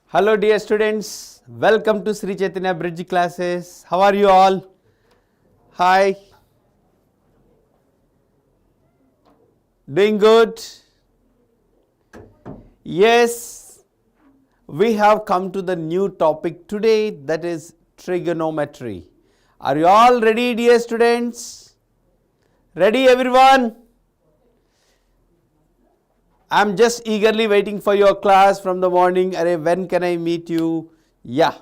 Hello dear students, welcome to Sri Chaitanya Bridge classes. How are you all? Hi. Doing good? Yes, we have come to the new topic today, that is trigonometry. Are you all ready, dear students? Ready everyone? I am just eagerly waiting for your class from the morning. Arey, when can I meet you? Yeah.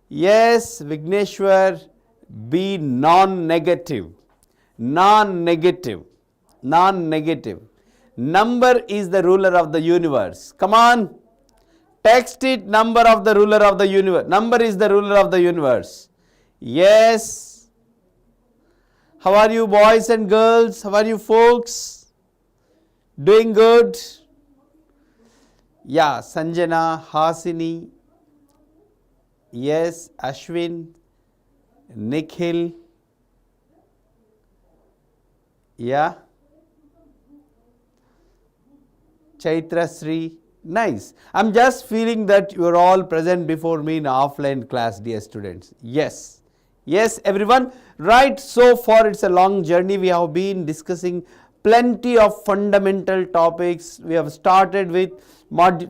Yes, Vigneshwar, be non-negative. Non-negative. Non-negative. Number is the ruler of the universe. Come on. Text it, number of the ruler of the universe. Number is the ruler of the universe. Yes. How are you boys and girls? How are you folks? Doing good? Yeah, Sanjana, Hasini, yes, Ashwin, Nikhil, yeah, Chaitra Sri, nice. I'm just feeling that you are all present before me in offline class, dear students. Yes, yes, everyone. Right, so far it's a long journey. We have been discussing plenty of fundamental topics. We have started with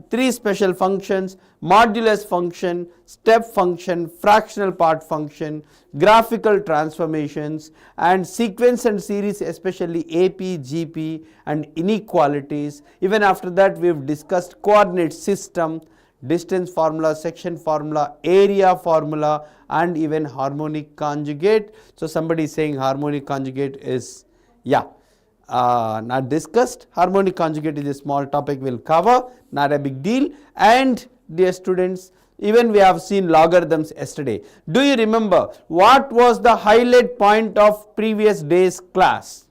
three special functions: modulus function, step function, fractional part function, graphical transformations, and sequence and series, especially AP, GP, and inequalities. Even after that, we have discussed coordinate system, distance formula, section formula, area formula, and even harmonic conjugate. So somebody is saying harmonic conjugate is, yeah, not discussed. Harmonic conjugate is a small topic we'll cover, not a big deal. And dear students, even we have seen logarithms yesterday. Do you remember what was the highlight point of previous day's class?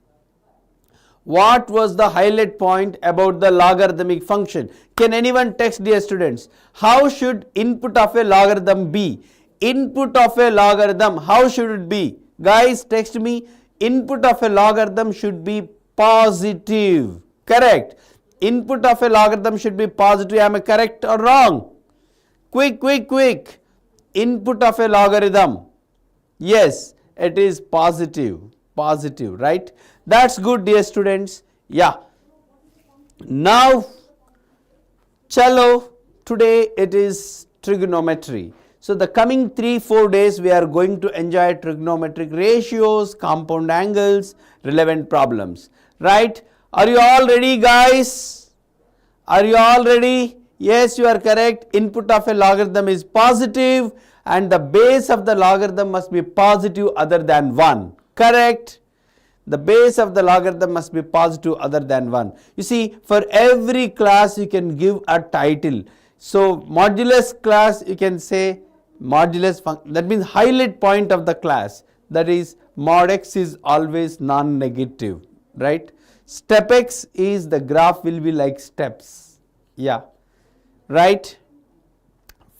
What was the highlight point about the logarithmic function? Can anyone text, dear students? How should input of a logarithm be? Input of a logarithm, how should it be? Guys, text me. Input of a logarithm should be positive. Correct. Input of a logarithm should be positive. Am I correct or wrong? Quick, quick, quick. Input of a logarithm. Yes, it is positive. Positive, right? That's good, dear students. Yeah. Now, chalo, today it is trigonometry. So the coming 3-4 days we are going to enjoy trigonometric ratios, compound angles, relevant problems. Right? Are you all ready, guys? Are you all ready? Yes, you are correct. Input of a logarithm is positive and the base of the logarithm must be positive other than 1. Correct? The base of the logarithm must be positive other than 1. You see, for every class you can give a title. So modulus class, you can say modulus function, that means highlight point of the class, that is mod x is always non-negative, right? Step x is the graph will be like steps, yeah, right?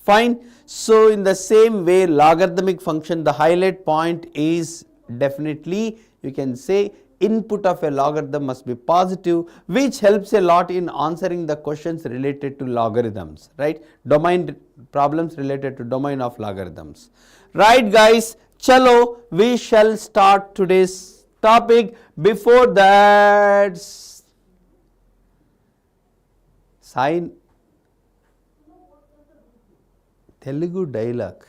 Fine. So in the same way, logarithmic function, the highlight point is definitely, you can say, input of a logarithm must be positive, which helps a lot in answering the questions related to logarithms, right? Domain problems related to domain of logarithms. Right, guys, chalo, we shall start today's topic. Before that, sign Telugu dialogue.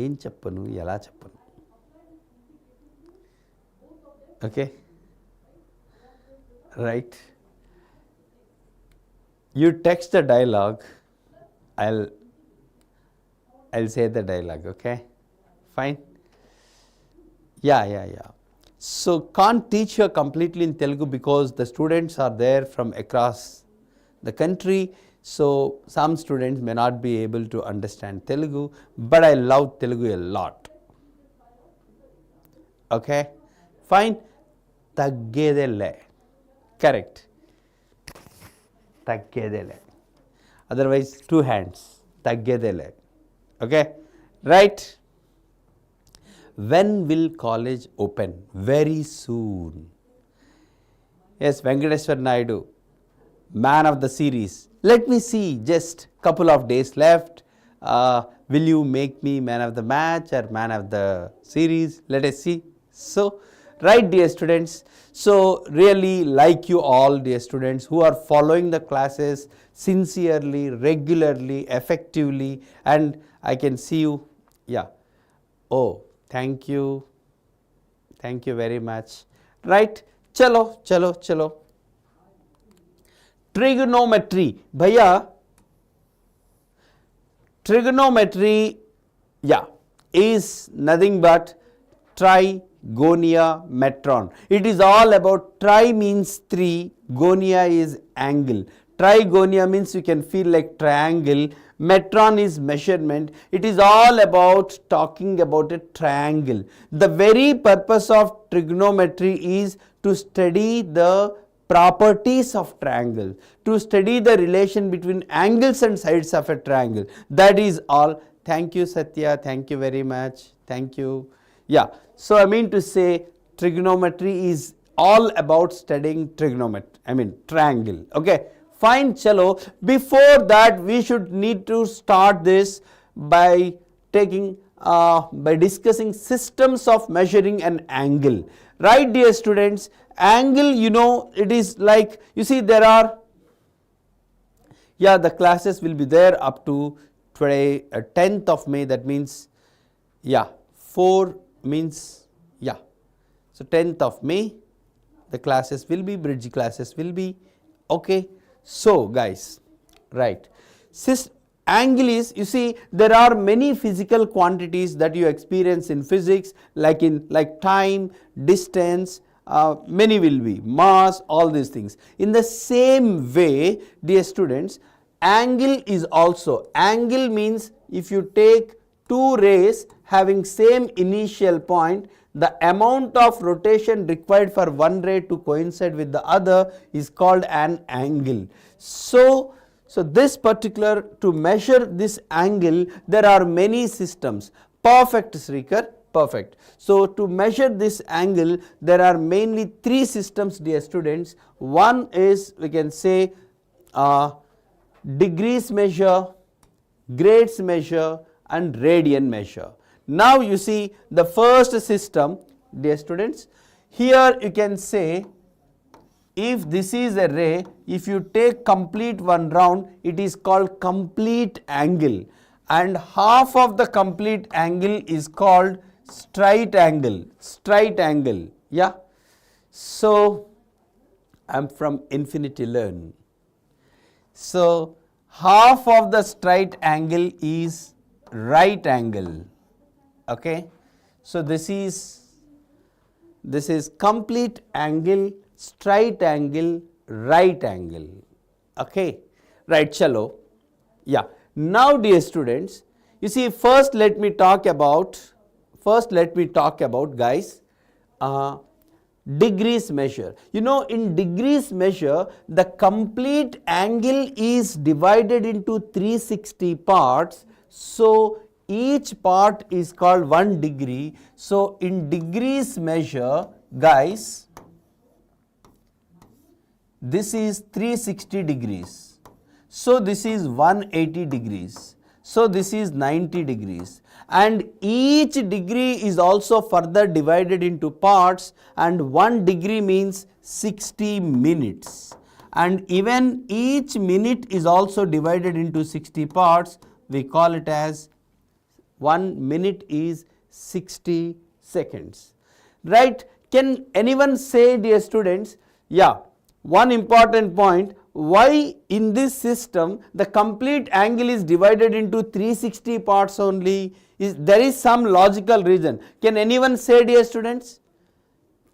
ఏం చెప్పను, ఎలా చెప్పను? Okay, right? You text the dialogue, I'll say the dialogue, okay? Fine? Yeah. So can't teach you completely in Telugu because the students are there from across the country. So some students may not be able to understand Telugu, but I love Telugu a lot. Okay? Fine? Taggedele. Correct. Taggedele. Otherwise, 2 hands. Taggedele. Okay? Right? When will college open? Very soon. Yes, Venkateswar Naidu, man of the series, let me see, just couple of days left. Will you make me man of the match or man of the series? Let us see. So, right, dear students. So, really like you all, dear students, who are following the classes sincerely, regularly, effectively, and I can see you. Yeah. Oh, thank you. Thank you very much. Right. Chalo, chalo, chalo. Trigonometry. Bhaiya, trigonometry, yeah, is nothing but trigonometron. It is all about, tri means 3, gonia is angle. Trigonia means you can feel like triangle, metron is measurement. It is all about talking about a triangle. The very purpose of trigonometry is to study the properties of triangle, to study the relation between angles and sides of a triangle. That is all. Thank you, Satya. Thank you very much. Thank you. Yeah. So, I mean to say trigonometry is all about studying trigonometry, triangle. Okay. Fine, chalo. Before that, we should need to start this by discussing systems of measuring an angle. Right, dear students? Angle, you know, it is like, you see, there are, yeah, the classes will be there up to today, 10th of May. That means, yeah, 4 means, yeah. So, 10th of May, the classes will be, bridge classes will be, okay. So, guys, right, angle is, you see, there are many physical quantities that you experience in physics, like time, distance, many will be, mass, all these things. In the same way, dear students, angle is also, angle means if you take two rays having same initial point, the amount of rotation required for one ray to coincide with the other is called an angle. So this particular, to measure this angle, there are many systems. Perfect, Srikar, perfect. So, to measure this angle, there are mainly 3 systems, dear students. One is, we can say, degrees measure, grades measure, and radian measure. Now, you see the first system, dear students, here you can say, if this is a ray, if you take complete one round, it is called complete angle, and half of the complete angle is called straight angle, yeah. So, I am from Infinity Learn. So, half of the straight angle is right angle, okay. So, this is complete angle, straight angle, right angle, okay. Right, chalo. Yeah. Now, dear students, you see, first let me talk about guys, degrees measure. You know, in degrees measure, the complete angle is divided into 360 parts. So, each part is called 1 degree. So, in degrees measure, guys, this is 360 degrees. So, this is 180 degrees. So, this is 90 degrees. And each degree is also further divided into parts, and 1 degree means 60 minutes. And even each minute is also divided into 60 parts. We call it as 1 minute is 60 seconds. Right? Can anyone say, dear students, yeah, one important point, why in this system the complete angle is divided into 360 parts only? There is some logical reason. Can anyone say, dear students?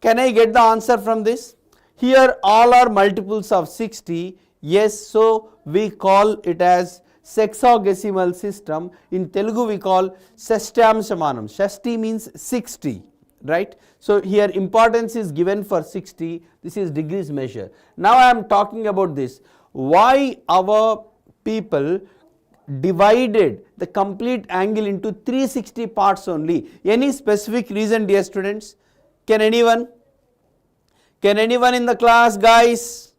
Can I get the answer from this? Here all are multiples of 60. Yes, so we call it as sexagesimal system. In Telugu we call Shashtam Samanam. Shashti means 60. Right? So, here importance is given for 60, this is degrees measure. Now, I am talking about this, why our people divided the complete angle into 360 parts only. Any specific reason, dear students? Can anyone in the class, guys?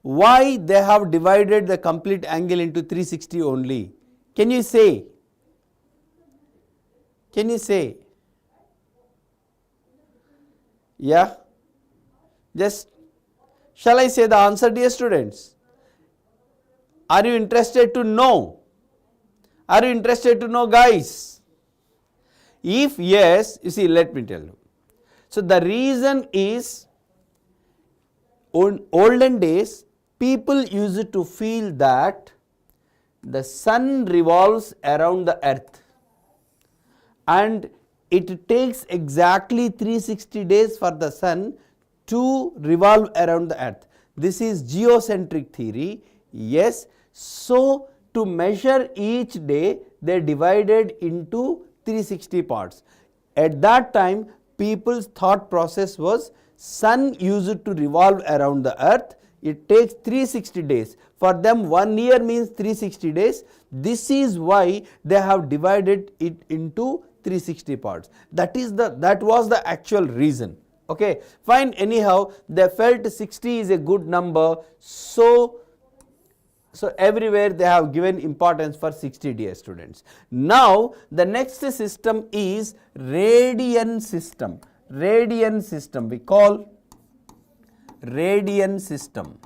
why they have divided the complete angle into 360 only? Can you say? Can you say? Yeah? Just, shall I say the answer, dear students? Are you interested to know? Are you interested to know, guys? If yes, you see, let me tell you. So the reason is, in olden days, people used to feel that the sun revolves around the earth and it takes exactly 360 days for the sun to revolve around the earth. This is geocentric theory. Yes. So to measure each day, they divided into 360 parts. At that time, people's thought process was sun used to revolve around the earth. It takes 360 days. For them, 1 year means 360 days. This is why they have divided it into 360 parts. That was the actual reason. Okay, fine. Anyhow, they felt 60 is a good number, so everywhere they have given importance for 60, dear students. Now the next system is Radian system. Radian system, we call Radian system.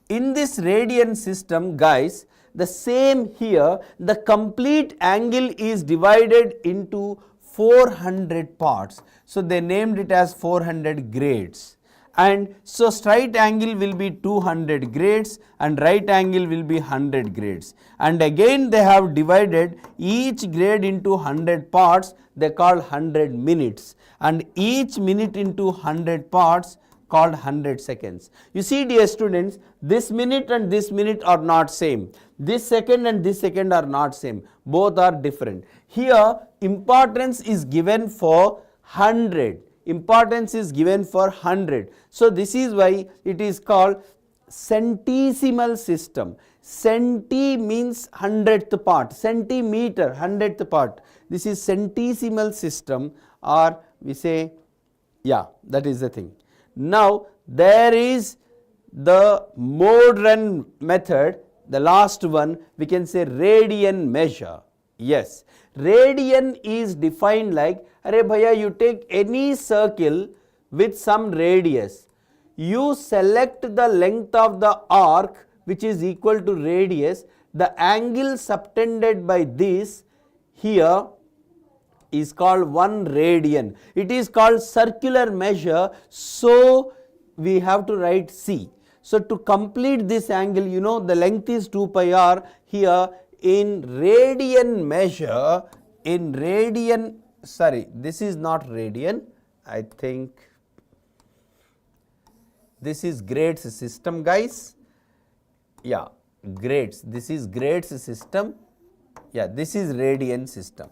In this Radian system, guys, the same here, the complete angle is divided into 400 parts. So they named it as 400 grades. And so straight angle will be 200 grades and right angle will be 100 grades. And again they have divided each grade into 100 parts, they call 100 minutes. And each minute into 100 parts called 100 seconds. You see, dear students, this minute and this minute are not same. This second and this second are not same. Both are different. Here importance is given for 100. Importance is given for 100. So this is why it is called centesimal system. Centi means 100th part. Centimeter, 100th part. This is centesimal system, or we say, yeah, that is the thing. Now there is the modern method, the last one, we can say radian measure. Yes, radian is defined like, arey bhaiya, you take any circle with some radius, you select the length of the arc which is equal to radius, the angle subtended by this here is called 1 radian. It is called circular measure, so we have to write C. So to complete this angle, you know, the length is 2 pi r. Here in radian measure, in radian, sorry, this is not radian, I think this is grades system, guys. Yeah, grades, this is grades system. Yeah, this is radian system.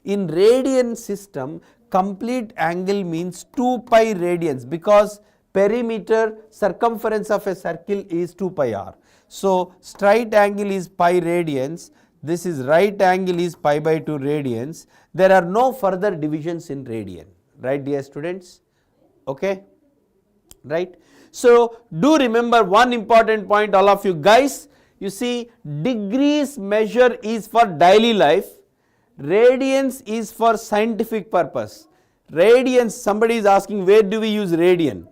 In radian system, complete angle means 2 pi radians, because perimeter, circumference of a circle is 2 pi r. So straight angle is pi radians, this is right angle is pi by 2 radians. There are no further divisions in radian, right, dear students? Okay, right. So do remember one important point, all of you guys. You see, degrees measure is for daily life, radians is for scientific purpose. Radians, somebody is asking, where do we use radian?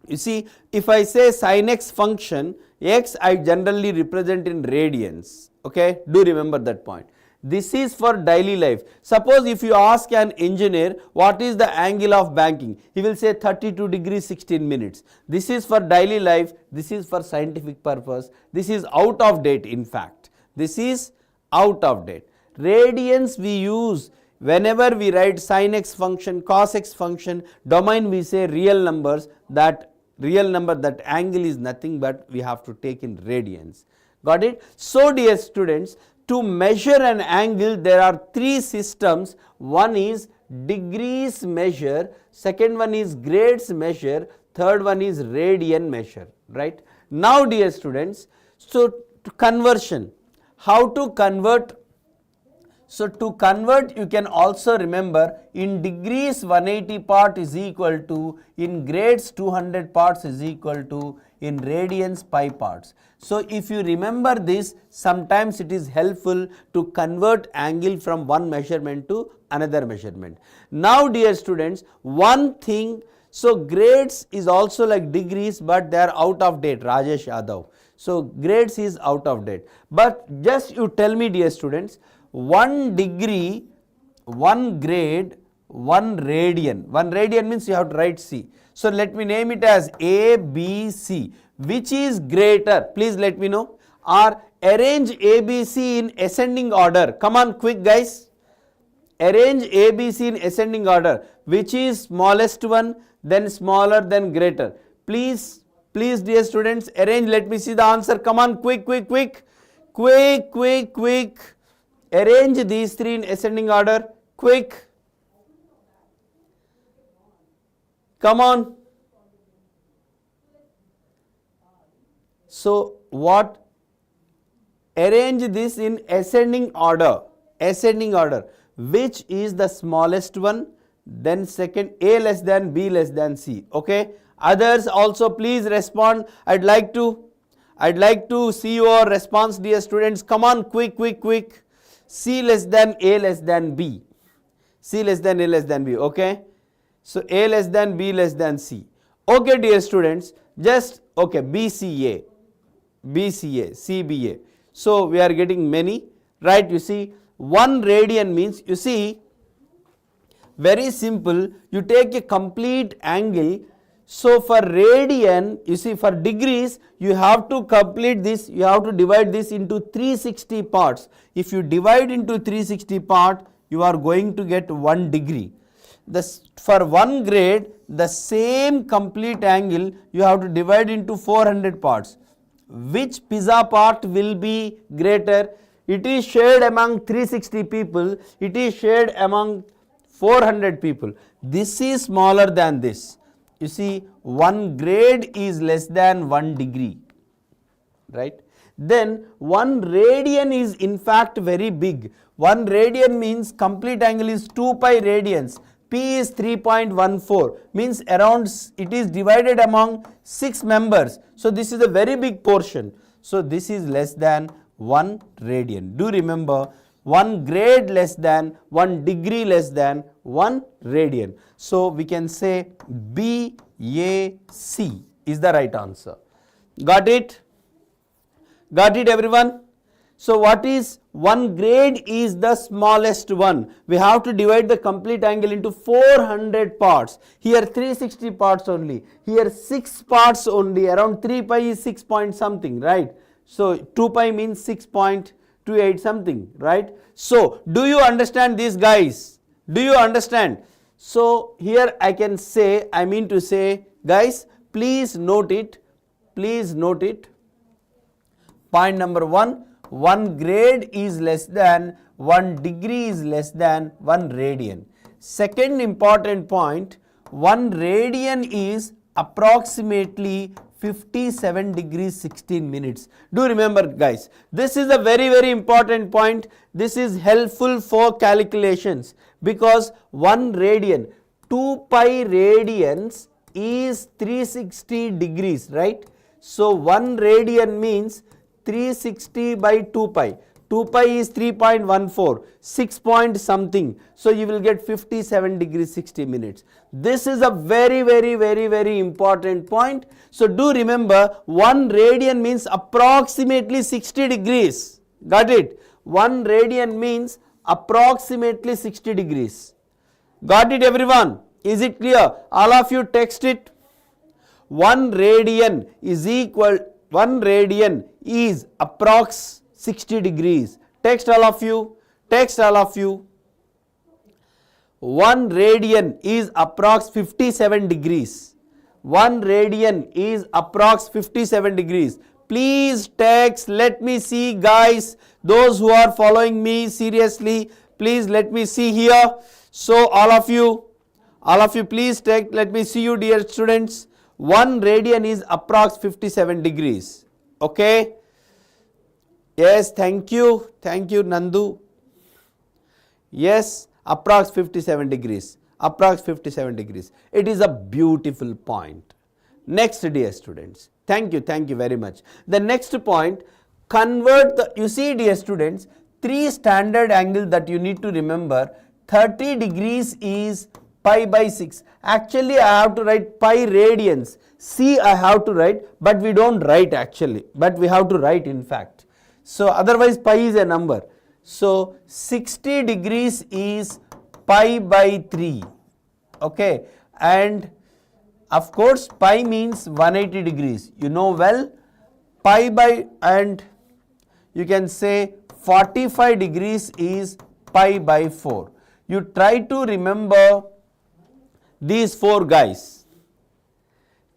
You see, if I say sin x function, x I generally represent in radians. Okay, do remember that point. This is for daily life. Suppose if you ask an engineer what is the angle of banking, he will say 32 degrees 16 minutes. This is for daily life, this is for scientific purpose, this is out of date in fact. This is out of date. Radians we use whenever we write sin x function, cos x function, domain we say real numbers, that real number, that angle is nothing but we have to take in radians. Got it? So dear students, to measure an angle there are 3 systems. One is degrees measure, second one is grades measure, third one is radian measure, right? Now dear students, so to conversion, how to convert? So to convert, you can also remember in degrees 180 part is equal to, in grades 200 parts is equal to, in radians pi parts. So if you remember this, sometimes it is helpful to convert angle from one measurement to another measurement. Now dear students, one thing, so grades is also like degrees, but they are out of date, Rajesh Yadav. So grades is out of date, but just you tell me dear students, 1 degree, 1 grade, 1 radian. 1 radian means you have to write C. So let me name it as A, B, C. Which is greater? Please let me know. Or arrange A, B, C in ascending order. Come on quick guys. Arrange A, B, C in ascending order. Which is smallest one, then smaller, then greater. Please dear students, arrange. Let me see the answer. Come on, quick. Arrange these three in ascending order. Quick. Come on. So what? Arrange this in ascending order. Which is the smallest one? Then second, A less than, B less than C. Okay. Others also please respond. I'd like to see your response dear students. Come on, quick. C less than, A less than, B. C less than, A less than, B. Okay. So A less than, B less than, C. Okay dear students, just okay, BCA, CBA. So we are getting many, right? You see 1 radian means, you see, very simple, you take a complete angle. So for radian, you see, for degrees, you have to complete this, you have to divide this into 360 parts. If you divide into 360 part, you are going to get 1 degree. For 1 grade, the same complete angle you have to divide into 400 parts. Which pizza part will be greater? It is shared among 360 people, it is shared among 400 people. This is smaller than this. You see, 1 grade is less than 1 degree, right? Then 1 radian is in fact very big. 1 radian means complete angle is 2 pi radians. P is 3.14, means around, it is divided among 6 members. So this is a very big portion. So this is less than 1 radian. Do remember, 1 grade less than, 1 degree less than 1 radian. So we can say BAC is the right answer. Got it? Got it everyone? So what is 1 grade is the smallest one. We have to divide the complete angle into 400 parts. Here 360 parts only. Here 6 parts only. Around 3 pi is 6 point something, right? So 2 pi means 6.28 something, right? So do you understand this guys? Do you understand? So here I can say, I mean to say guys, please note it. Please note it. Point number 1. 1 grade is less than, 1 degree is less than 1 radian. Second important point, 1 radian is approximately 57 degrees 16 minutes. Do remember guys, this is a very important point. This is helpful for calculations because 1 radian, 2 pi radians is 360 degrees, right? So 1 radian means 360 by 2 pi. 2 pi is 3.14, 6 point something. So you will get 57 degrees 60 minutes. This is a very important point. So do remember 1 radian means approximately 60 degrees. Got it? 1 radian means approximately 60 degrees. Got it everyone? Is it clear? All of you text it. 1 radian is equal, 1 radian is approx 60 degrees. Text all of you. Text all of you. 1 radian is approx 57 degrees. 1 radian is approx 57 degrees. Please text. Let me see guys. Those who are following me seriously, please let me see here. So all of you please text. Let me see you dear students. 1 radian is approx 57 degrees. Okay. Yes, thank you Nandu. Yes, approx 57 degrees. Approx 57 degrees. It is a beautiful point. Next, dear students, thank you very much. The next point, convert the, you see dear students, three standard angles that you need to remember. 30 degrees is pi by 6. Actually, I have to write pi radians. C I have to write, but we don't write actually, but we have to write in fact. So, otherwise pi is a number. So, 60 degrees is pi by 3, okay, and of course, pi means 180 degrees. You know well, pi by, and you can say 45 degrees is pi by 4. You try to remember these four guys.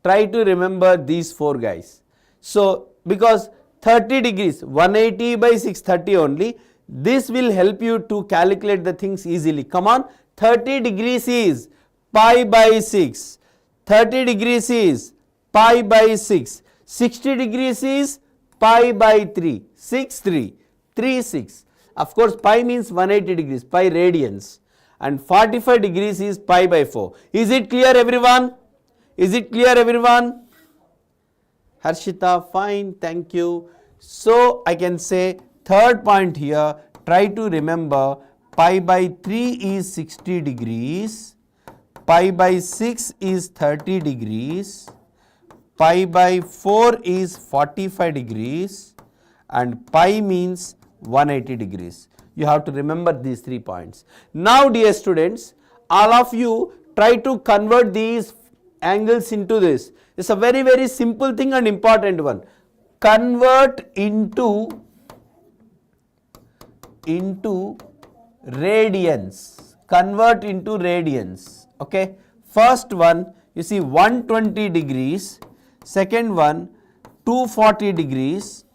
Try to remember these four guys. So, because 30 degrees, 180 by 630 only, this will help you to calculate the things easily. Come on, 30 degrees is pi by 6. 30 degrees is pi by 6. 60 degrees is pi by 3. 6, 3, 3, 6. Of course, pi means 180 degrees, pi radians. And 45 degrees is pi by 4. Is it clear everyone? Is it clear everyone? Harshita, fine, thank you. So, I can say third point here, try to remember pi by 3 is 60 degrees, pi by 6 is 30 degrees, pi by 4 is 45 degrees, and pi means 180 degrees. You have to remember these 3 points. Now, dear students, all of you try to convert these angles into this. It's a very simple thing and important one. Convert into radians. Convert into radians. Okay. First one, you see 120 degrees. Second one, 240 degrees.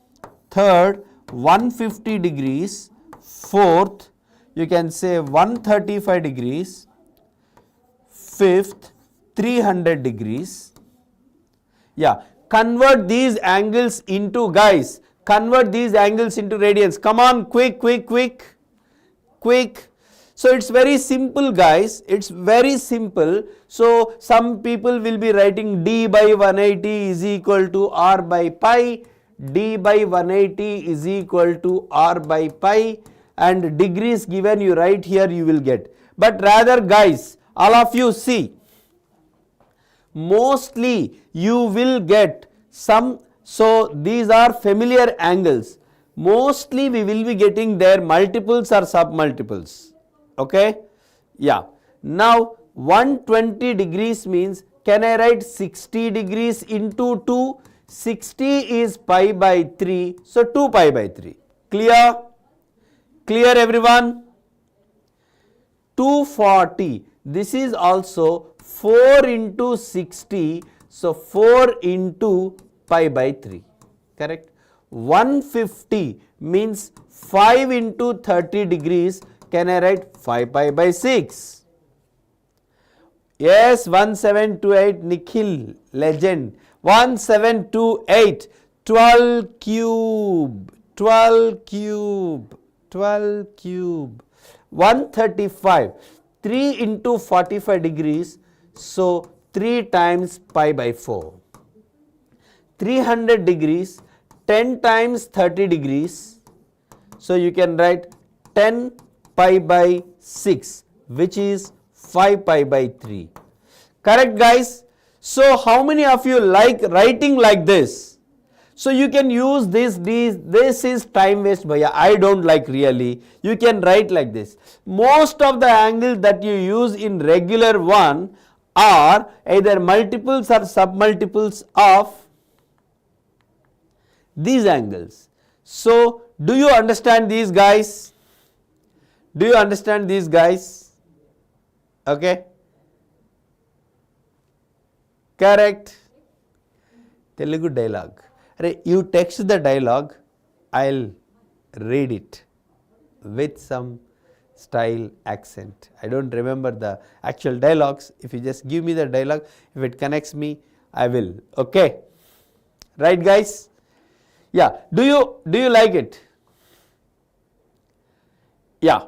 Third, 150 degrees. Fourth, you can say 135 degrees. Fifth, 300 degrees. Yeah, convert these angles into, guys, convert these angles into radians. Come on, quick. So, it's very simple, guys. It's very simple. So, some people will be writing d by 180 is equal to r by pi. D by 180 is equal to r by pi. And degrees given you write here, you will get. But rather, guys, all of you see, mostly you will get some, so these are familiar angles. Mostly we will be getting their multiples or submultiples. Okay? Yeah. Now 120 degrees means, can I write 60 degrees into 2? 60 is pi by 3. So 2 pi by 3. Clear? Clear everyone? 240. This is also 4 into 60. So 4 into pi by 3. Correct? 150 means 5 into 30 degrees. Can I write 5 pi by 6? Yes, 1728 Nikhil, legend. 1728, 12 cube, 12 cube, 12 cube. 135, 3 into 45 degrees. So 3 times pi by 4. 300 degrees, 10 times 30 degrees. So you can write 10 pi by 6, which is 5 pi by 3. Correct, guys? So how many of you like writing like this? So you can use this is time waste, bhaiya. I don't like really. You can write like this. Most of the angles that you use in regular one are either multiples or submultiples of these angles. So do you understand these guys? Do you understand these guys? Okay. Correct. Telugu dialogue. You text the dialogue, I'll read it with some style, accent. I don't remember the actual dialogues. If you just give me the dialogue, if it connects me, I will. Okay. Right, guys? Yeah. Do you like it? Yeah.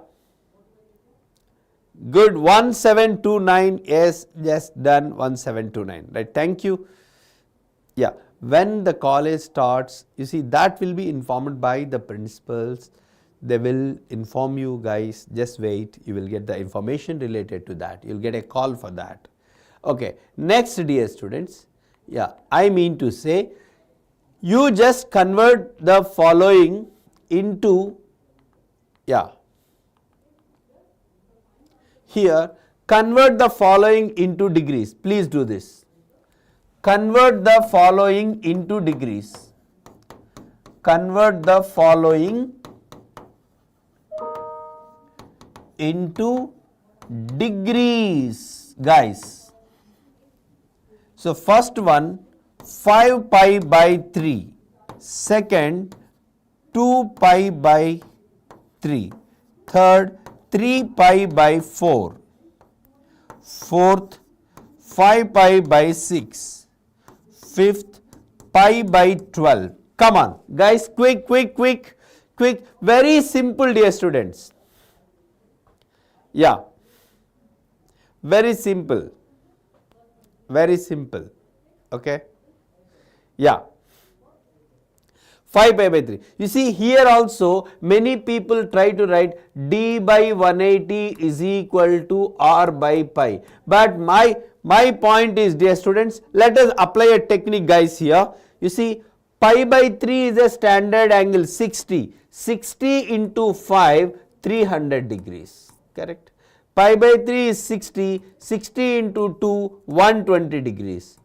Good. 1729. Yes, just done. 1729. Right. Thank you. Yeah, when the college starts, you see, that will be informed by the principals. They will inform you guys, just wait, you will get the information related to that. You will get a call for that. Okay, next dear students, yeah, I mean to say, you just convert the following into, yeah, here, convert the following into degrees. Please do this. Convert the following into degrees. Convert the following into degrees, guys. So, first one 5 pi by 3, second 2 pi by 3, third 3 pi by 4, fourth 5 pi by 6, fifth pi by 12. Come on guys, quick, very simple dear students. Yeah, very simple, okay. Yeah, 5 pi by 3. You see here also many people try to write d by 180 is equal to r by pi. But my point is, dear students, let us apply a technique guys here. You see, pi by 3 is a standard angle 60. 60 into 5, 300 degrees. Correct? Pi by 3 is 60. 60 into 2, 120 degrees.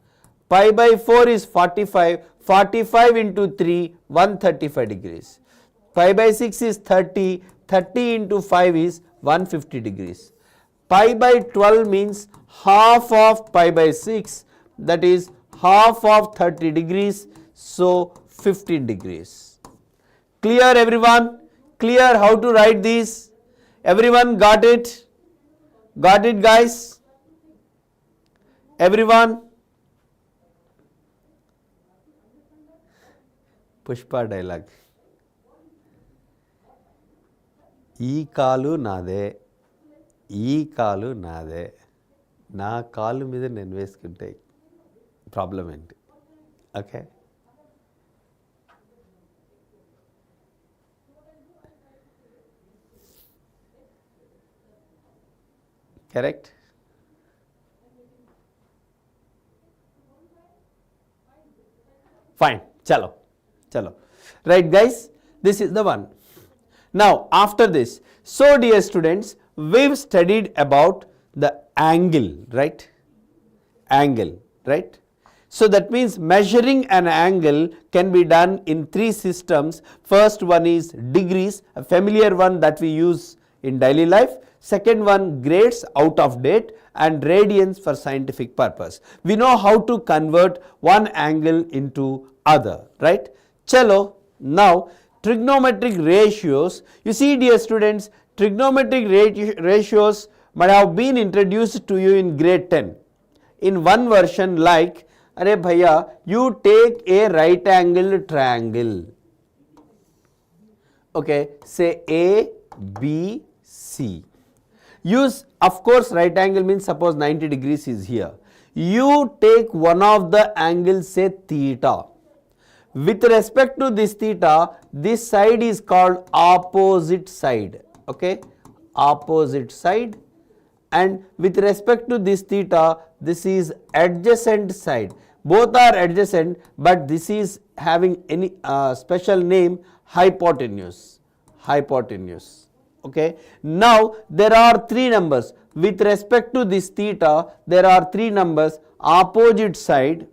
Pi by 4 is 45. 45 into 3, 135 degrees. Pi by 6 is 30. 30 into 5 is 150 degrees. Pi by 12 means half of pi by 6, that is half of 30 degrees, so 15 degrees. Clear everyone? Clear how to write this? Everyone got it? Got it guys? Everyone? Pushpa dialogue. ఈ కాలు నాదే, ఈ కాలు నాదే, నా కాలు మీద నేను వేసుకుంటే ప్రాబ్లం ఏంటి? Okay, correct. Fine, chalo. Right guys, this is the one. Now after this, so dear students, we've studied about the angle, right? Angle, right? So that means measuring an angle can be done in 3 systems. First one is degrees, a familiar one that we use in daily life. Second one, grades, out of date, and radians for scientific purpose. We know how to convert one angle into other, right? Chalo, now trigonometric ratios. You see dear students, trigonometric ratios might have been introduced to you in grade 10. In one version like, Are bhaiya, you take a right angled triangle. Okay, say A, B, C. Use, of course, right angle means suppose 90 degrees is here. You take one of the angles, say theta. With respect to this theta, this side is called opposite side. Okay, opposite side. And with respect to this theta, this is adjacent side. Both are adjacent, but this is having any special name, hypotenuse. Hypotenuse. Okay. Now there are 3 numbers. With respect to this theta, there are 3 numbers. Opposite side,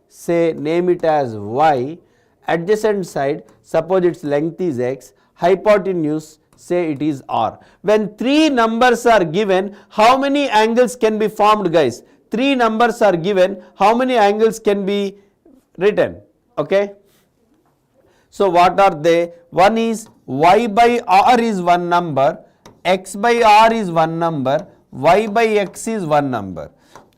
say name it as y. Adjacent side, suppose its length is x. Hypotenuse, say it is r. When 3 numbers are given, how many angles can be formed guys? 3 numbers are given, how many angles can be written? Okay. So what are they? One is y by r is one number, x by r is one number, y by x is one number,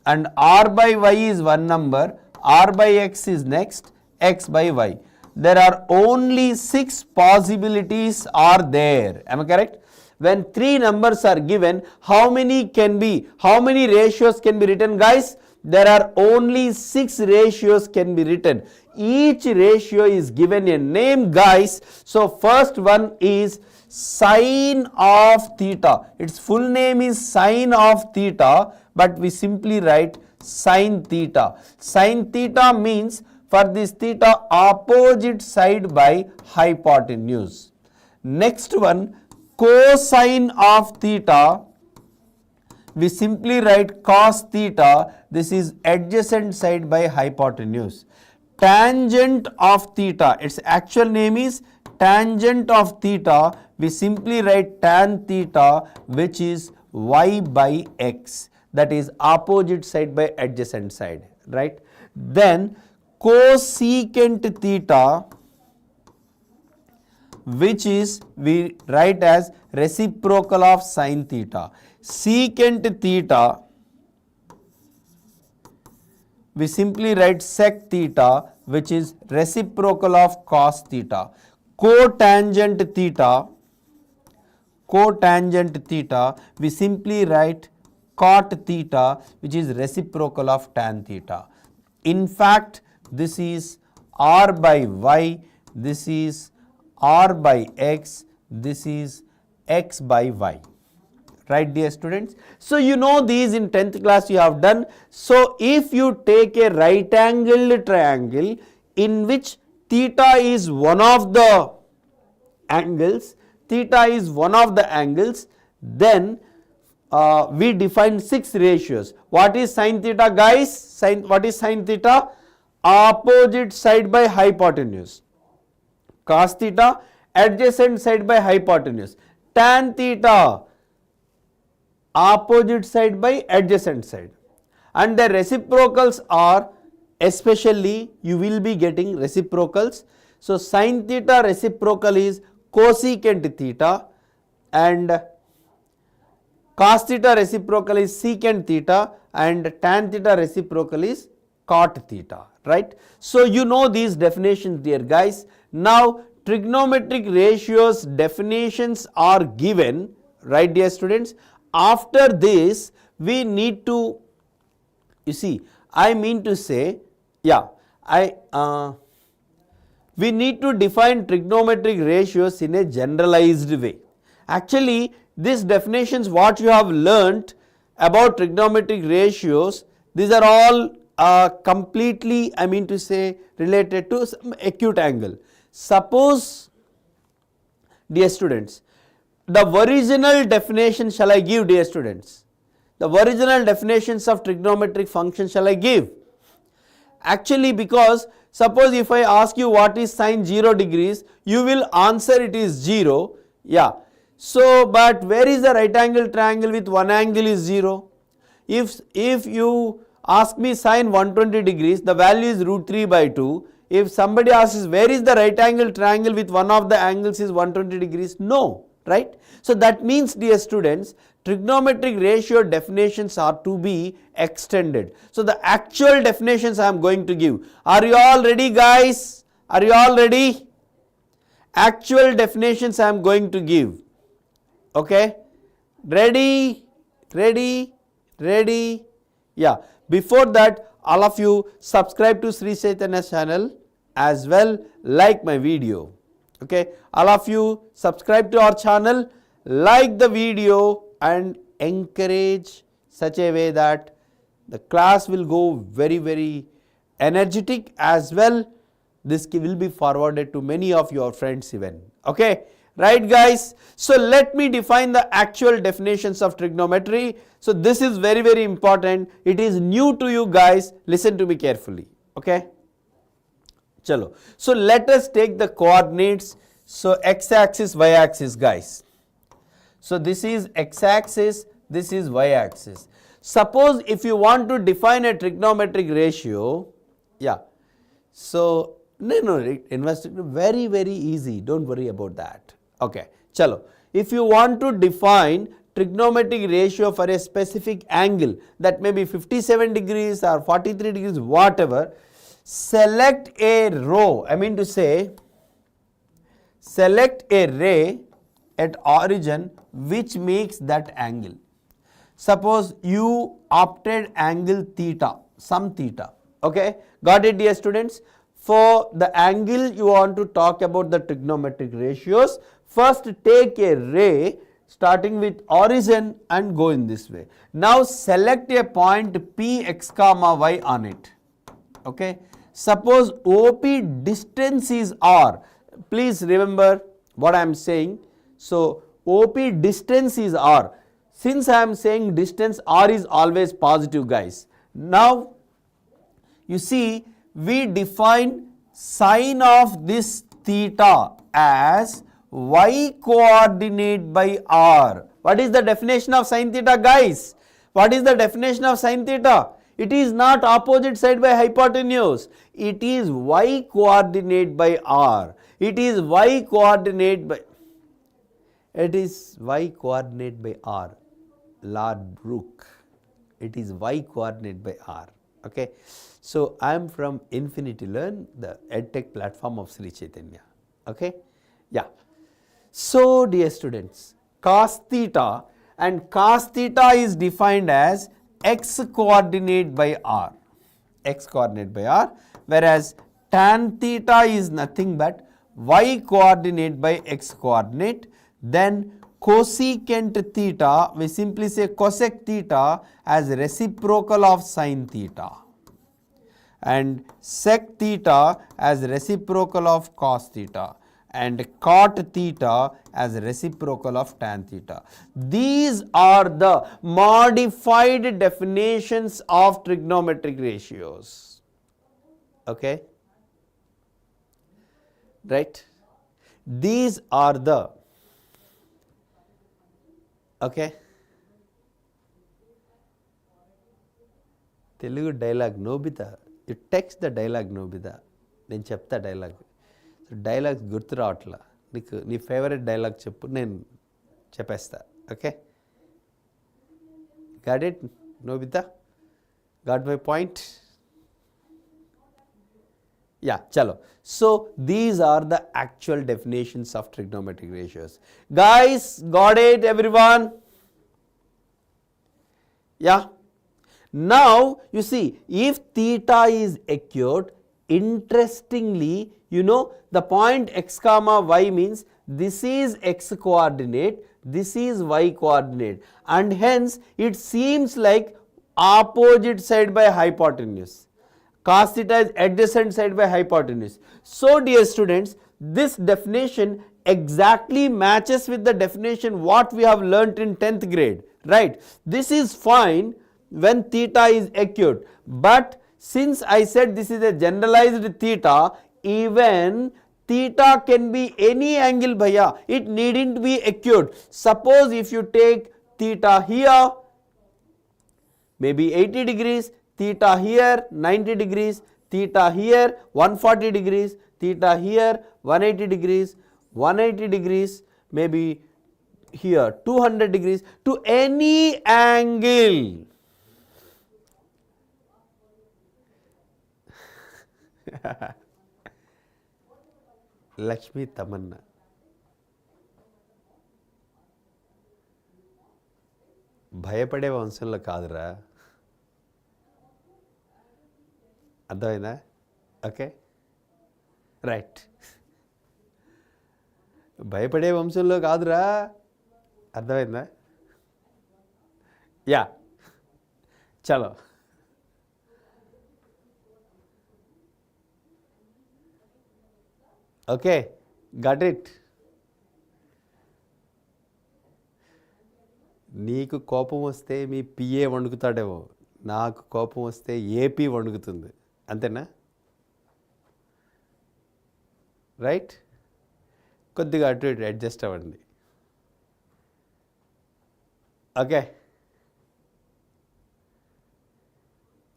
and r by y is one number, r by x is next, x by y. There are only 6 possibilities are there. Am I correct? When 3 numbers are given, how many can be, how many ratios can be written guys? there are only 6 ratios can be written. Each ratio is given a name, guys. So first one is sine of theta. Its full name is sine of theta, but we simply write sine theta. Sine theta means for this theta opposite side by hypotenuse. Next one, cosine of theta. We simply write cos theta. This is adjacent side by hypotenuse. Tangent of theta. Its actual name is tangent of theta. We simply write tan theta, which is y by x. That is opposite side by adjacent side, right? Then cosecant theta, which is we write as reciprocal of sine theta. Secant theta, we simply write sec theta, which is reciprocal of cos theta. Cotangent theta, we simply write cot theta, which is reciprocal of tan theta. In fact, this is r by y, this is r by x, this is x by y. Right, dear students? So you know these in 10th class you have done. So if you take a right angled triangle in which theta is one of the angles, then we define 6 ratios. What is sine theta, guys? What is sine theta? Opposite side by hypotenuse. Cos theta, adjacent side by hypotenuse. Tan theta, opposite side by adjacent side. And the reciprocals are, especially you will be getting reciprocals. So sine theta reciprocal is cosecant theta, and cos theta reciprocal is secant theta, and tan theta reciprocal is cot theta, right? So you know these definitions, dear guys. Now trigonometric ratios definitions are given, right, dear students? After this we need to, you see, I mean to say, we need to define trigonometric ratios in a generalized way. Actually, these definitions what you have learnt about trigonometric ratios, these are all completely, I mean to say, related to some acute angle. Suppose, dear students, the original definition shall I give, dear students? The original definitions of trigonometric functions shall I give? Actually, because suppose if I ask you what is sine 0 degrees, you will answer it is 0. Yeah. So, but where is the right angle triangle with one angle is 0? If you ask me sine 120 degrees, the value is root 3 by 2. If somebody asks where is the right angle triangle with one of the angles is 120 degrees, no, right? So that means, dear students, trigonometric ratio definitions are to be extended. So the actual definitions I am going to give. Are you all ready, guys? Are you all ready? Actual definitions I am going to give. Okay? Ready? Ready? Ready? Yeah. Before that, all of you subscribe to Sri Chaitanya channel as well, like my video. Okay? All of you subscribe to our channel, like the video and encourage such a way that the class will go very, very energetic as well. This will be forwarded to many of your friends even. Okay? Right, guys? So let me define the actual definitions of trigonometry. So this is very, very important. It is new to you guys. Listen to me carefully. Okay? Chalo. So let us take the coordinates. So x-axis, y-axis, guys. So this is x-axis, this is y-axis. Suppose if you want to define a trigonometric ratio, yeah. So very, very easy. Don't worry about that. Okay, chalo. If you want to define trigonometric ratio for a specific angle, that may be 57 degrees or 43 degrees, whatever, select a row. I mean to say, select a ray at origin which makes that angle. Suppose you opted angle theta. some theta. Okay, got it, dear students? For the angle you want to talk about the trigonometric ratios, first take a ray starting with origin and go in this way. Now select a point P x comma y on it. Okay, suppose OP distance is R. Please remember what I am saying. So OP distance is R. Since I am saying distance, R is always positive, guys. Now you see, we define sine of this theta as y coordinate by R. What is the definition of sine theta, guys? What is the definition of sine theta? It is not opposite side by hypotenuse. It is y coordinate by R. It is y coordinate by R. Lord Rook. It is y coordinate by R. Okay. So I am from Infinity Learn, the EdTech platform of Sri Chaitanya. Okay. Yeah. So dear students, cos theta, and cos theta is defined as x coordinate by R. X coordinate by R, whereas tan theta is nothing but y coordinate by x coordinate. Then cosecant theta, we simply say cosec theta as reciprocal of sin theta, and sec theta as reciprocal of cos theta, and cot theta as reciprocal of tan theta. These are the modified definitions of trigonometric ratios. Okay, right? These are the, okay, Telugu dialogue Nobita. You text the dialogue Nobita. నేను చెప్తా dialogue. So dialogues గుర్తు రావట్లా. నీకు నీ favourite dialogue చెప్పు, నేను చెప్పేస్తా. Okay, got it Nobita? Got my point? Yeah, chalo. So these are the actual definitions of trigonometric ratios. Guys, got it everyone? Yeah. Now you see, if theta is acute, interestingly, you know, the point x comma y means this is x coordinate, this is y coordinate, and hence it seems like opposite side by hypotenuse. Cos theta is adjacent side by hypotenuse. So dear students, this definition exactly matches with the definition what we have learnt in 10th grade, right? This is fine when theta is acute, but since I said this is a generalized theta, even theta can be any angle bhaiya, it needn't be acute. Suppose if you take theta here, maybe 80 degrees, theta here 90 degrees, theta here 140 degrees, theta here 180 degrees, 180 degrees, maybe here 200 degrees, to any angle. Lakshmi Tamanna. భయపడే వంశంలో కాదురా, అర్థమైందా? Okay, right. భయపడే వంశంలో కాదురా, అర్థమైందా? Yeah, చలో. Okay, got it. నీకు కోపం వస్తే మీ పిఏ వణుకుతాడేమో, నాకు కోపం వస్తే ఏపీ వణుకుతుంది, అంతేనా? రైట్, కొద్దిగా అటు ఇటు అడ్జస్ట్ అవ్వండి. ఓకే,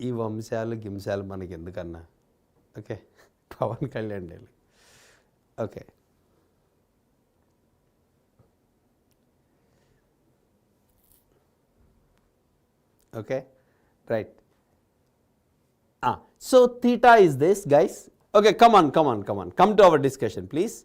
ఈ వంశాలు గింశాలు మనకి ఎందుకన్నా? Okay, Pavan Kalyan dialogue. Okay, okay, right. So theta is this, guys. Okay, come on, come to our discussion, please.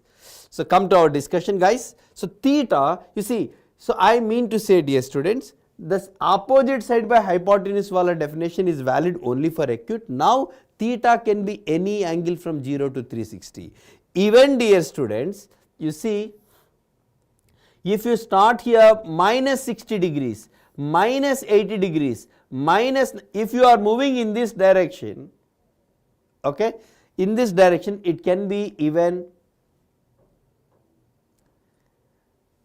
So come to our discussion, guys. So theta, you see, so I mean to say, dear students, this opposite side by hypotenuse wala definition is valid only for acute. Now theta can be any angle from 0 to 360. Even dear students, you see, if you start here minus 60 degrees, minus 80 degrees, minus, if you are moving in this direction, okay, in this direction it can be even,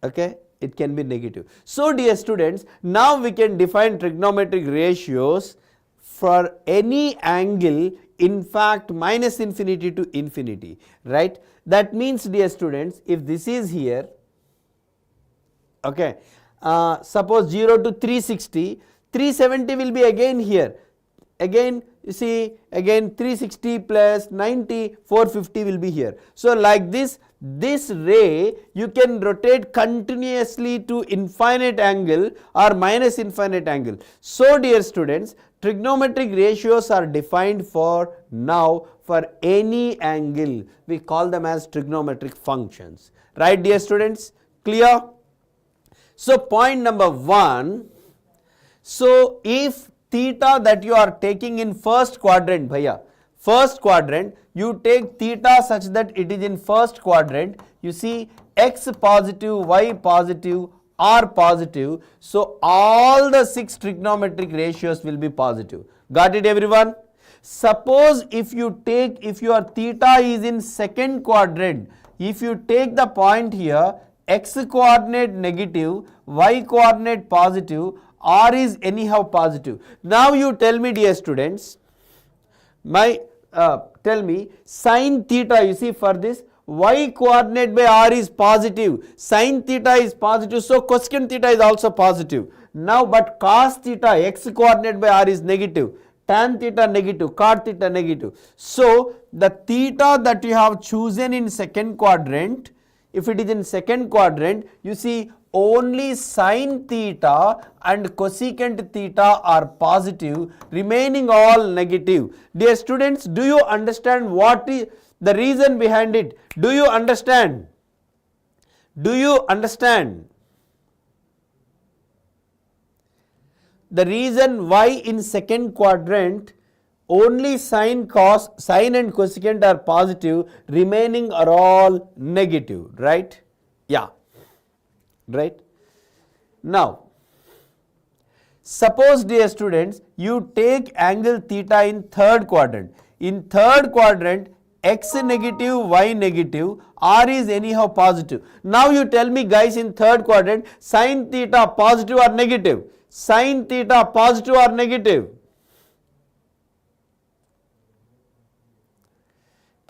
okay, it can be negative. So dear students, now we can define trigonometric ratios for any angle, in fact minus infinity to infinity, right. That means dear students, if this is here, okay, suppose 0 to 360, 370 will be again here, again you see, again 360 plus 90, 450 will be here. So like this, this ray you can rotate continuously to infinite angle or minus infinite angle. So dear students, trigonometric ratios are defined for now for any angle. We call them as trigonometric functions, right dear students, clear? So point number 1, so if theta that you are taking in first quadrant, bhaiya, first quadrant, you take theta such that it is in first quadrant, you see x positive, y positive, r positive, so all the 6 trigonometric ratios will be positive. Got it everyone? Suppose if you take, if your theta is in second quadrant, if you take the point here, x coordinate negative, y coordinate positive, r is anyhow positive. Now you tell me dear students, tell me sin theta, you see for this, y coordinate by r is positive, sin theta is positive, so cosecant theta is also positive. Now but cos theta, x coordinate by r is negative, tan theta negative, cot theta negative. So the theta that you have chosen in second quadrant, if it is in second quadrant, you see only sin theta and cosecant theta are positive, remaining all negative. Dear students, do you understand what is the reason behind it? Do you understand? Do you understand? The reason why in second quadrant only sin and cosecant are positive, remaining are all negative, right? Yeah, right. Now suppose dear students, you take angle theta in third quadrant. In third quadrant, x negative, y negative, r is anyhow positive. Now you tell me guys, in third quadrant, sin theta positive or negative? Sin theta positive or negative?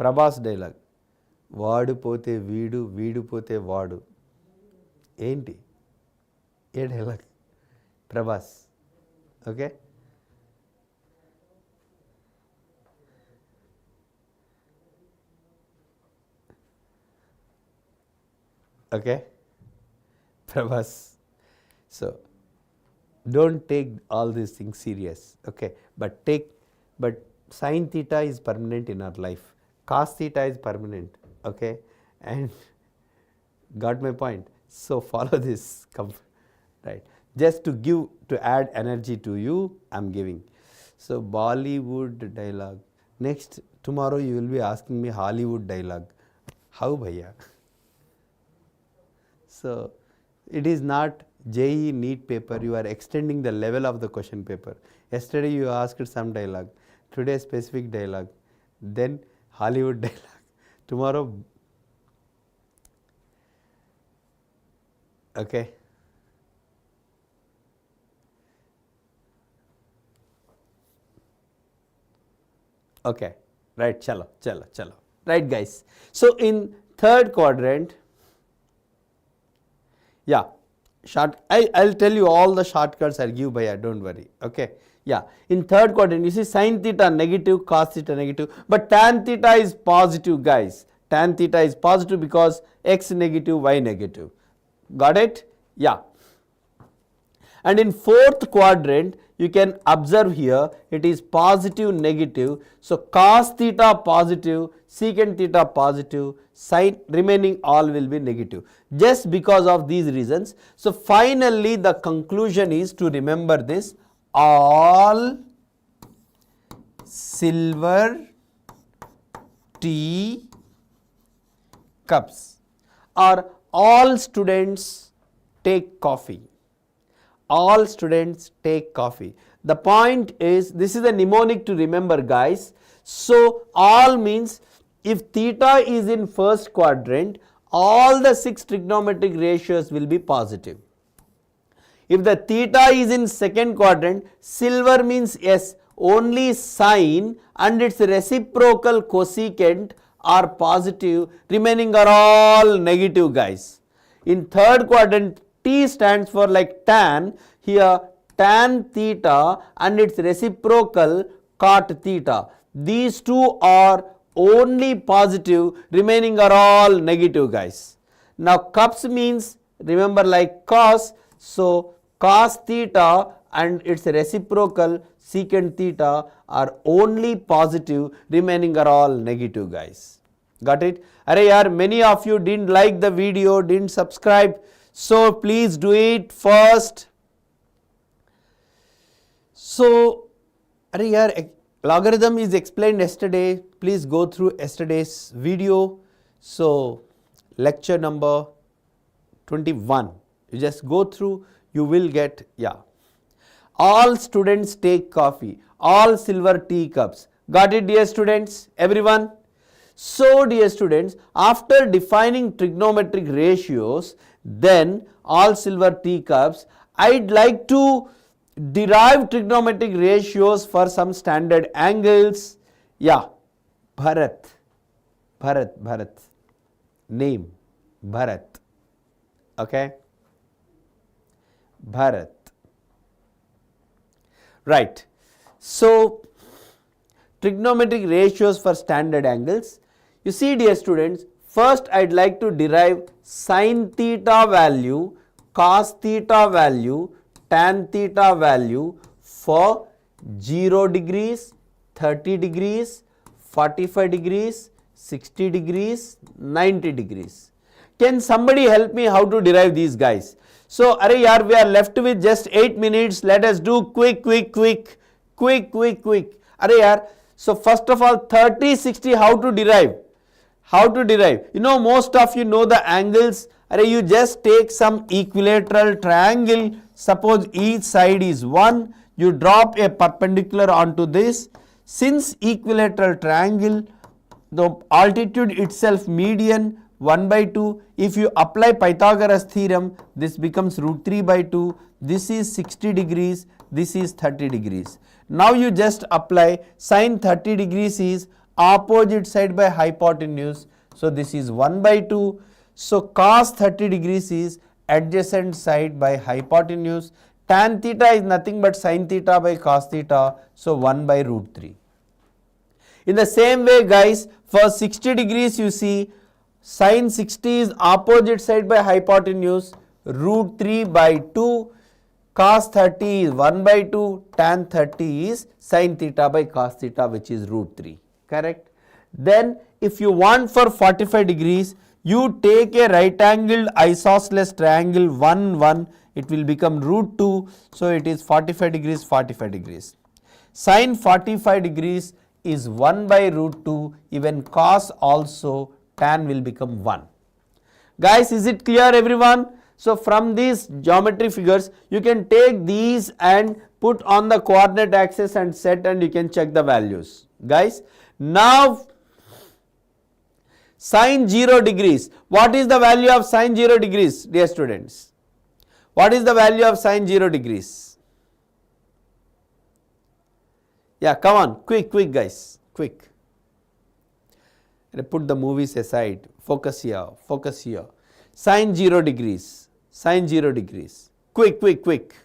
Prabhas dialogue, వాడు పోతే వీడు, వీడు పోతే వాడు, ఏంటి ఏ dialogue? Prabhas, okay. Okay, Prabhas. So don't take all these things serious, okay, but sin theta is permanent in our life, cos theta is permanent, okay, and got my point? So follow this, right, just to add energy to you, I'm giving. So Bollywood dialogue. Next tomorrow you will be asking me Hollywood dialogue. How bhaiya? So it is not JEE NEET paper, you are extending the level of the question paper. Yesterday you asked some dialogue, today specific dialogue, then Hollywood dialogue, tomorrow, okay. Okay, right, chalo. Right guys, so in third quadrant, yeah, I'll tell you all the shortcuts I'll give by, don't worry, okay. Yeah, in third quadrant, you see sin theta negative, cos theta negative, but tan theta is positive guys. Tan theta is positive because x negative, y negative. Got it? Yeah. And in fourth quadrant, you can observe here, it is positive, negative. So cos theta positive, secant theta positive, sin remaining all will be negative. Just because of these reasons. So finally, the conclusion is to remember this: all silver tea cups, or all students take coffee. All students take coffee. The point is, this is a mnemonic to remember, guys. So all means if theta is in first quadrant, all the 6 trigonometric ratios will be positive. If the theta is in second quadrant, silver means yes, only sine and its reciprocal cosecant are positive, remaining are all negative, guys. In third quadrant, T stands for like tan. Here tan theta and its reciprocal cot theta. These two are only positive, remaining are all negative, guys. Now cups means, remember, like cos. So cos theta and its reciprocal secant theta are only positive, remaining are all negative, guys. Got it? Arey yaar, many of you didn't like the video, didn't subscribe. So please do it first. So, arey yaar, logarithm is explained yesterday. Please go through yesterday's video. So, lecture number 21. You just go through, you will get, yeah. All students take coffee. All silver tea cups. Got it, dear students? Everyone? So, dear students, after defining trigonometric ratios, then all silver teacups, I'd like to derive trigonometric ratios for some standard angles. Yeah, Bharat, name, Bharat, okay, Bharat, right. So, trigonometric ratios for standard angles. You see, dear students, first I'd like to derive sin theta value, cos theta value, tan theta value for 0 degrees, 30 degrees, 45 degrees, 60 degrees, 90 degrees. Can somebody help me how to derive these, guys? So, arey yaar, we are left with just 8 minutes. Let us do quick. Arey yaar, so first of all, 30, 60, how to derive? How to derive? You know, most of you know the angles. Arey, you just take some equilateral triangle. Suppose each side is 1. You drop a perpendicular onto this. Since equilateral triangle, the altitude itself median 1 by 2. If you apply Pythagoras theorem, this becomes root 3 by 2. This is 60 degrees. This is 30 degrees. Now you just apply sin 30 degrees is opposite side by hypotenuse. So this is 1 by 2. So cos 30 degrees is adjacent side by hypotenuse. Tan theta is nothing but sin theta by cos theta. So 1 by root 3. In the same way, guys, for 60 degrees you see sin 60 is opposite side by hypotenuse, root 3 by 2. Cos 30 is 1 by 2, tan 30 is sin theta by cos theta, which is root 3, correct? Then if you want for 45 degrees, you take a right angled isosceles triangle 1, 1, it will become root 2, so it is 45 degrees, 45 degrees. Sin 45 degrees is 1 by root 2, even cos also, tan will become 1. Guys, is it clear, everyone? So from these geometry figures, you can take these and put on the coordinate axis and set, and you can check the values. Guys, now sin 0 degrees. What is the value of sin 0 degrees, dear students? What is the value of sin 0 degrees? Yeah, come on, quick guys, quick. Put the movies aside, focus here. Sin 0 degrees, sin 0 degrees, quick.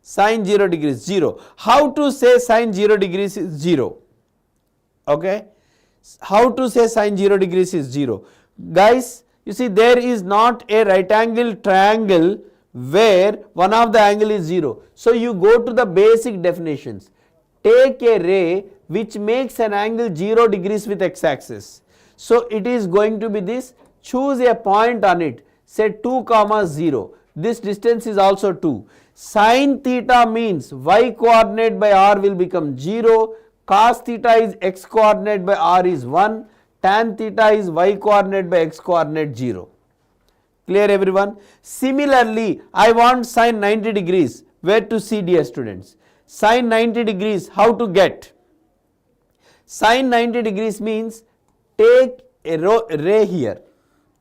Sin 0 degrees, 0. How to say sin 0 degrees is 0? Okay, how to say sin 0 degrees is 0? Guys, you see there is not a right angle triangle where one of the angle is 0. So you go to the basic definitions. Take a ray which makes an angle 0 degrees with x-axis. So it is going to be this. Choose a point on it, say 2 comma 0. This distance is also 2. Sin theta means y coordinate by r will become 0. Cos theta is x coordinate by r is 1. Tan theta is y coordinate by x coordinate 0. Clear everyone? Similarly, I want sin 90 degrees. Where to see, dear students? Sin 90 degrees, how to get? Sin 90 degrees means take a ray here.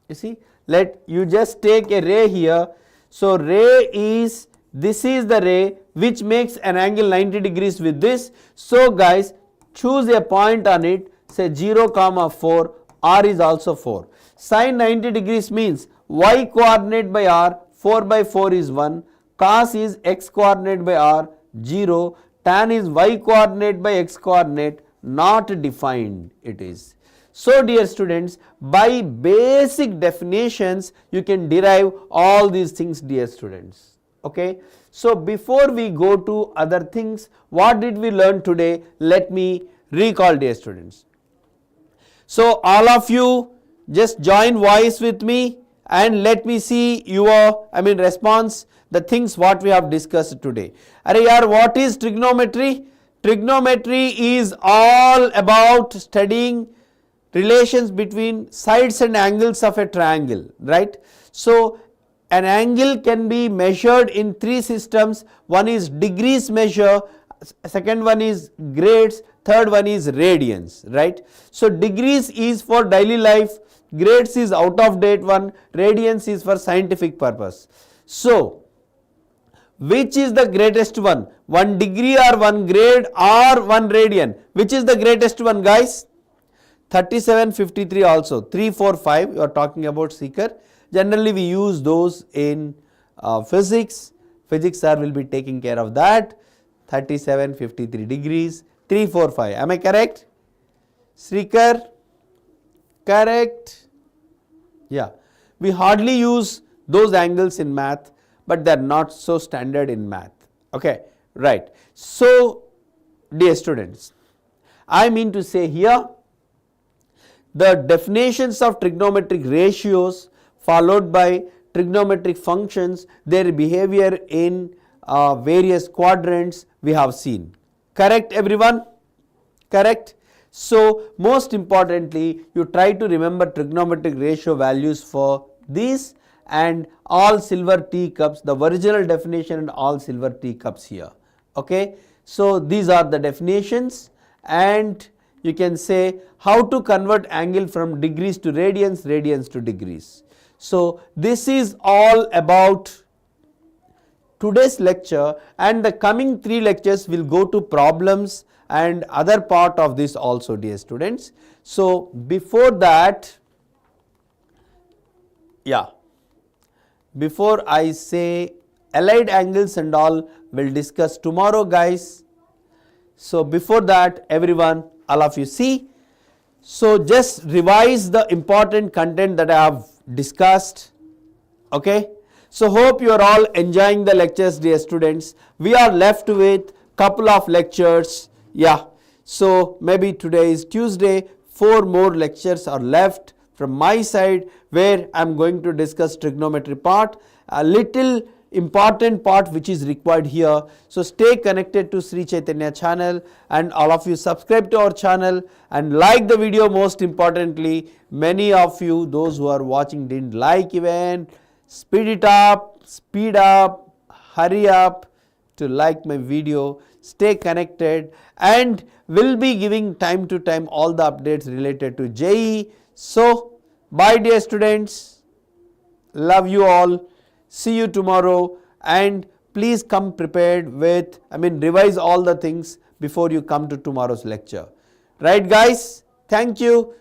You see, let you just take a ray here. So ray is, this is the ray which makes an angle 90 degrees with this. So guys, choose a point on it, say 0 comma 4, r is also 4. Sin 90 degrees means y coordinate by r, 4 by 4 is 1, cos is x coordinate by r, 0, tan is y coordinate by x coordinate, not defined it is. So dear students, by basic definitions you can derive all these things, dear students. Okay. So before we go to other things, what did we learn today? Let me recall, dear students. So all of you just join voice with me and let me see your response, the things what we have discussed today. Arey yaar, what is trigonometry? Trigonometry is all about studying relations between sides and angles of a triangle, right? So an angle can be measured in 3 systems. One is degrees measure, second one is grades, third one is radians, right? So degrees is for daily life, grades is out of date one, radians is for scientific purpose. So which is the greatest one? 1 degree or 1 grade or 1 radian? Which is the greatest one, guys? 37, 53 also, 3, 4, 5 you are talking about seeker. Generally we use those in physics. Physics sir will be taking care of that. 37, 53 degrees, 3, 4, 5. Am I correct? Srikar? Correct? Yeah. We hardly use those angles in math, but they are not so standard in math. Okay, right. So dear students, I mean to say here, the definitions of trigonometric ratios followed by trigonometric functions, their behavior in various quadrants we have seen. Correct everyone? Correct? So most importantly, you try to remember trigonometric ratio values for these and all silver teacups, the original definition and all silver teacups here. Okay? So these are the definitions, and you can say how to convert angle from degrees to radians, radians to degrees. So this is all about today's lecture, and the coming 3 lectures will go to problems and other part of this also, dear students. So before that, before I say allied angles and all, we'll discuss tomorrow, guys. So before that, everyone, all of you see, so just revise the important content that I have discussed. Okay, so hope you are all enjoying the lectures, dear students. We are left with couple of lectures. So maybe today is Tuesday, 4 more lectures are left from my side, where I am going to discuss trigonometry part, a little important part which is required here. So stay connected to Sri Chaitanya channel, and all of you subscribe to our channel and like the video. Most importantly, many of you, those who are watching, didn't like even, speed up, hurry up to like my video. Stay connected, and will be giving time to time all the updates related to JEE. So bye dear students, love you all. See you tomorrow, and please come prepared with, revise all the things before you come to tomorrow's lecture. Right guys? Thank you.